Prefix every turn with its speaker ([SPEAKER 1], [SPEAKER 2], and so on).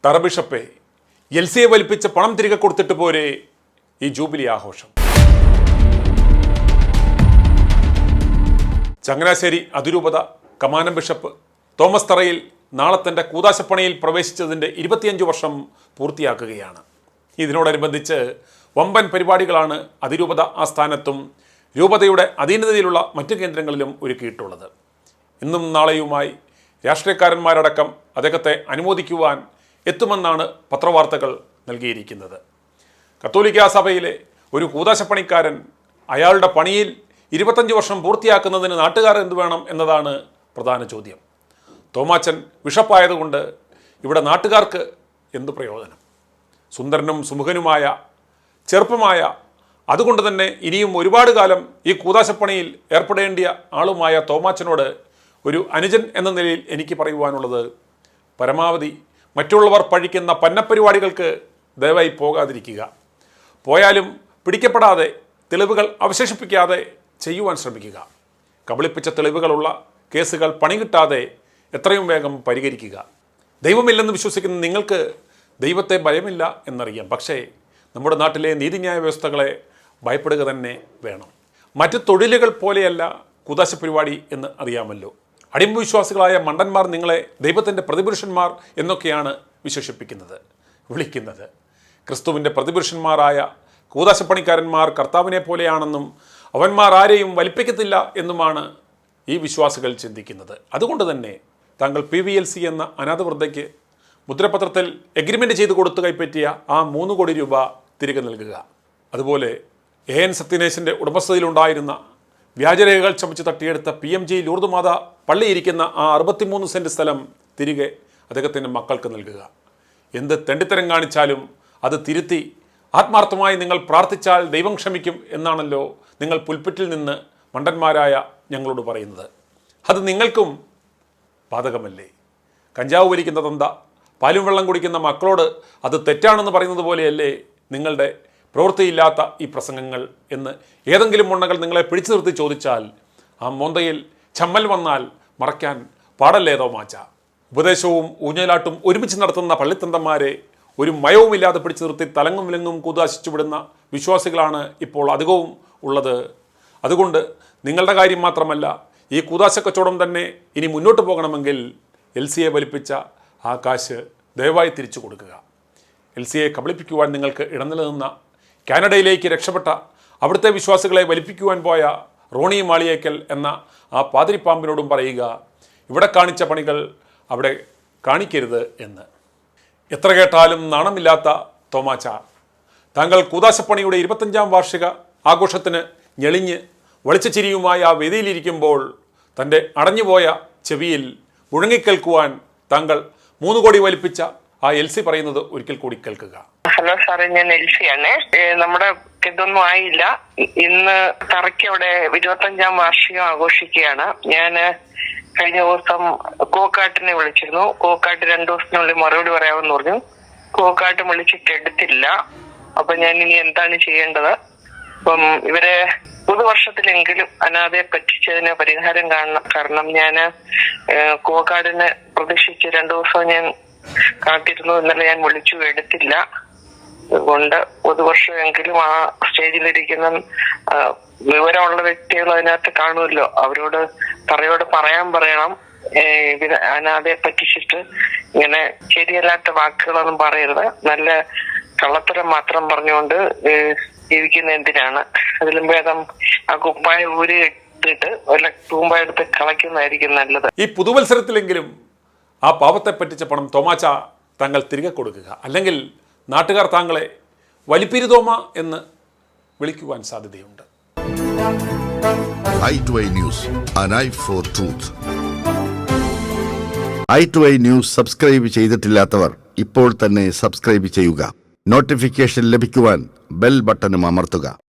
[SPEAKER 1] തറ ബിഷപ്പേ, എൽസിയെ വലിപ്പിച്ച് പണം തിരികെ കൊടുത്തിട്ട് പോരെ ഈ ജൂബിലി ആഘോഷം. ചങ്ങനാശ്ശേരി അതിരൂപത കമാനം ബിഷപ്പ് തോമസ് തറയിൽ നാളെ തൻ്റെ കൂതാശപ്പണിയിൽ പ്രവേശിച്ചതിൻ്റെ 25 വർഷം പൂർത്തിയാക്കുകയാണ്. ഇതിനോടനുബന്ധിച്ച് വമ്പൻ പരിപാടികളാണ് അതിരൂപത ആസ്ഥാനത്തും രൂപതയുടെ അധീനതയിലുള്ള മറ്റു കേന്ദ്രങ്ങളിലും ഒരുക്കിയിട്ടുള്ളത്. ഇന്നും നാളെയുമായി രാഷ്ട്രീയക്കാരന്മാരടക്കം അദ്ദേഹത്തെ അനുമോദിക്കുവാൻ എത്തുമെന്നാണ് പത്രവാർത്തകൾ നൽകിയിരിക്കുന്നത്. കത്തോലിക്കാ സഭയിലെ ഒരു കൂതാശപ്പണിക്കാരൻ അയാളുടെ പണിയിൽ 25 വർഷം പൂർത്തിയാക്കുന്നതിന് നാട്ടുകാർ എന്തു വേണം എന്നതാണ് പ്രധാന ചോദ്യം. തോമാച്ചൻ ബിഷപ്പായതുകൊണ്ട് ഇവിടെ നാട്ടുകാർക്ക് എന്തു പ്രയോജനം? സുന്ദരനും സുമുഖനുമായ ചെറുപ്പമായ, അതുകൊണ്ട് തന്നെ ഇനിയും ഒരുപാട് കാലം ഈ കൂതാശപ്പണിയിൽ ഏർപ്പെടേണ്ടിയ ആളുമായ തോമാച്ചനോട് ഒരു അനുജൻ എന്ന നിലയിൽ എനിക്ക് പറയുവാനുള്ളത്, പരമാവധി മറ്റുള്ളവർ പഴിക്കുന്ന പന്നപ്പരിപാടികൾക്ക് ദയവായി പോകാതിരിക്കുക. പോയാലും പിടിക്കപ്പെടാതെ, തെളിവുകൾ അവശേഷിപ്പിക്കാതെ ചെയ്യുവാൻ ശ്രമിക്കുക. കബളിപ്പിച്ച തെളിവുകളുള്ള കേസുകൾ പണികിട്ടാതെ എത്രയും വേഗം പരിഹരിക്കുക. ദൈവമില്ലെന്ന് വിശ്വസിക്കുന്ന നിങ്ങൾക്ക് ദൈവത്തെ ഭയമില്ല എന്നറിയാം. പക്ഷേ നമ്മുടെ നാട്ടിലെ നീതിന്യായ വ്യവസ്ഥകളെ ഭയപ്പെടുക തന്നെ വേണം. മറ്റ് തൊഴിലുകൾ പോലെയല്ല കൂതാശ പരിപാടി എന്ന് അറിയാമല്ലോ. അടിമവിശ്വാസികളായ മണ്ടന്മാർ നിങ്ങളെ ദൈവത്തിൻ്റെ പ്രതിപുരുഷന്മാർ എന്നൊക്കെയാണ് വിളിക്കുന്നത്. ക്രിസ്തുവിൻ്റെ പ്രതിപുരുഷന്മാരായ കൂതാശപ്പണിക്കാരന്മാർ കർത്താവിനെ പോലെയാണെന്നും അവന്മാർ ആരെയും വലിപ്പിക്കത്തില്ല എന്നുമാണ് ഈ വിശ്വാസികൾ ചിന്തിക്കുന്നത്. അതുകൊണ്ട് തന്നെ താങ്കൾ PVLC എന്ന അനാഥവൃദ്ധയ്ക്ക് മുദ്രപത്രത്തിൽ എഗ്രിമെൻ്റ് ചെയ്ത് കൊടുത്തു കൈപ്പറ്റിയ ആ 3 കോടി രൂപ തിരികെ നൽകുക. അതുപോലെ AN സത്യനേശൻ്റെ ഉടമസ്ഥതയിലുണ്ടായിരുന്ന വ്യാജരേഖകൾ ചമച്ച് തട്ടിയെടുത്ത PMG ലൂർദ് മാതാ പള്ളിയിരിക്കുന്ന ആ 63 സെൻറ്റ് സ്ഥലം തിരികെ അദ്ദേഹത്തിൻ്റെ മക്കൾക്ക് നൽകുക. എന്ത് തെണ്ടിത്തരം കാണിച്ചാലും അത് തിരുത്തി ആത്മാർത്ഥമായി നിങ്ങൾ പ്രാർത്ഥിച്ചാൽ ദൈവം ക്ഷമിക്കും എന്നാണല്ലോ നിങ്ങൾ പുൽപ്പിറ്റിൽ നിന്ന് മണ്ടന്മാരായ ഞങ്ങളോട് പറയുന്നത്. അത് നിങ്ങൾക്കും ബാധകമല്ലേ? കഞ്ചാവ് വലിക്കുന്ന തന്ത പാലും വെള്ളം കുടിക്കുന്ന മക്കളോട് അത് തെറ്റാണെന്ന് പറയുന്നത് പോലെയല്ലേ നിങ്ങളുടെ പ്രവൃത്തിയില്ലാത്ത ഈ പ്രസംഗങ്ങൾ എന്ന് ഏതെങ്കിലും മുണ്ണകൾ നിങ്ങളെ പിടിച്ചു നിർത്തി ചോദിച്ചാൽ ആ മോന്തയിൽ ചമ്മൽ വന്നാൽ മറയ്ക്കാൻ പാടല്ലേ തോമാച്ച? ഉപദേശവും ഊഞ്ഞലാട്ടും ഒരുമിച്ച് നടത്തുന്ന പള്ളിത്തന്തന്മാരെ ഒരു മയവുമില്ലാതെ പിടിച്ചു നിർത്തി തലങ്ങും വിലങ്ങും കൂതാശിച്ചു വിടുന്ന വിശ്വാസികളാണ് ഇപ്പോൾ അധികവും ഉള്ളത്. അതുകൊണ്ട് നിങ്ങളുടെ കാര്യം മാത്രമല്ല, ഈ കൂതാശ കച്ചവടം തന്നെ ഇനി മുന്നോട്ട് പോകണമെങ്കിൽ LCയെ വലിപ്പിച്ച ആ കാശ് ദയവായി തിരിച്ചു കൊടുക്കുക. LCയെ കബളിപ്പിക്കുവാൻ നിങ്ങൾക്ക് ഇടനിലനിന്ന കാനഡയിലേക്ക് രക്ഷപ്പെട്ട അവിടുത്തെ വിശ്വാസികളെ വലിപ്പിക്കുവാൻ പോയ റോണി മാളിയേക്കൽ എന്ന ആ പാതിരിപ്പാമ്പിനോടും പറയുക, ഇവിടെ കാണിച്ച പണികൾ അവിടെ കാണിക്കരുത് എന്ന്. എത്ര കേട്ടാലും നാണമില്ലാത്ത തോമാച്ച, താങ്കൾ കൂതാശപ്പണിയുടെ 25ാം വാർഷിക ആഘോഷത്തിന് ഞെളിഞ്ഞ് വളിച്ച ചിരിയുമായി ആ വേദിയിലിരിക്കുമ്പോൾ തൻ്റെ അടഞ്ഞുപോയ ചെവിയിൽ മുഴങ്ങിക്കേൾക്കുവാൻ താങ്കൾ 3 കോടി വലിപ്പിച്ച ആ LC പറയുന്നത് ഒരിക്കൽ കൂടി കേൾക്കുക.
[SPEAKER 2] ഹലോ സാറേ, ഞാൻ LC-ആണ്. നമ്മുടെ ഇതൊന്നും ആയില്ല. ഇന്ന് തറയ്ക്ക് അവിടെ 25ാം വാർഷികം ആഘോഷിക്കുകയാണ്. ഞാൻ കഴിഞ്ഞ ദിവസം കോക്കാട്ടിനെ വിളിച്ചിരുന്നു. കോക്കാട്ട് 2 ദിവസത്തിനുള്ളിൽ മറുപടി പറയാമെന്ന് പറഞ്ഞു. കോക്കാട്ട് വിളിച്ചിട്ട് എടുത്തില്ല. അപ്പൊ ഞാൻ ഇനി എന്താണ് ചെയ്യേണ്ടത്? അപ്പം ഇവരെ പുതുവർഷത്തിലെങ്കിലും അനാഥയെ പറ്റിച്ചതിന് പരിഹാരം കാണണം. കാരണം ഞാൻ കോക്കാടിനെ പ്രതീക്ഷിച്ച് 2 ദിവസം ഞാൻ കാത്തിരുന്നു. ഇന്നലെ ഞാൻ വിളിച്ചു, എടുത്തില്ല. അതുകൊണ്ട് പുതുവർഷമെങ്കിലും ആ സ്റ്റേജിലിരിക്കുന്ന വിവരമുള്ള വ്യക്തികൾ അതിനകത്ത് കാണുമല്ലോ, അവരോട് പറയണം. അനാഥയെ പറ്റിച്ചിട്ട് ഇങ്ങനെ ശരിയല്ലാത്ത വാക്കുകളൊന്നും പറയരുത്. നല്ല കള്ളത്തരം മാത്രം പറഞ്ഞുകൊണ്ട് ജീവിക്കുന്ന എന്തിനാണ്? അതിലും ഭേദം ആ കുപ്പായ ഊരി ഇട്ടിട്ട് വല്ല തൂമ്പായ എടുത്ത് കളയ്ക്കുന്നതായിരിക്കും നല്ലത്.
[SPEAKER 1] ഈ പുതുവത്സരത്തിലെങ്കിലും ആ പാവത്തെ പറ്റിച്ച പണം തോമാച്ച താങ്കൾ തിരികെ കൊടുക്കുക. അല്ലെങ്കിൽ നാട്ടുകാർ താങ്കളെ വലിപ്പിരുതോമ എന്ന് വിളിക്കുവാൻ സാധ്യതയുണ്ട്.
[SPEAKER 3] i2i News, an eye for truth. i2i News subscribe ചെയ്തിട്ടില്ലാത്തവർ ഇപ്പോൾ തന്നെ സബ്സ്ക്രൈബ് ചെയ്യുക. നോട്ടിഫിക്കേഷൻ ലഭിക്കുവാൻ ബെൽ ബട്ടണും അമർത്തുക.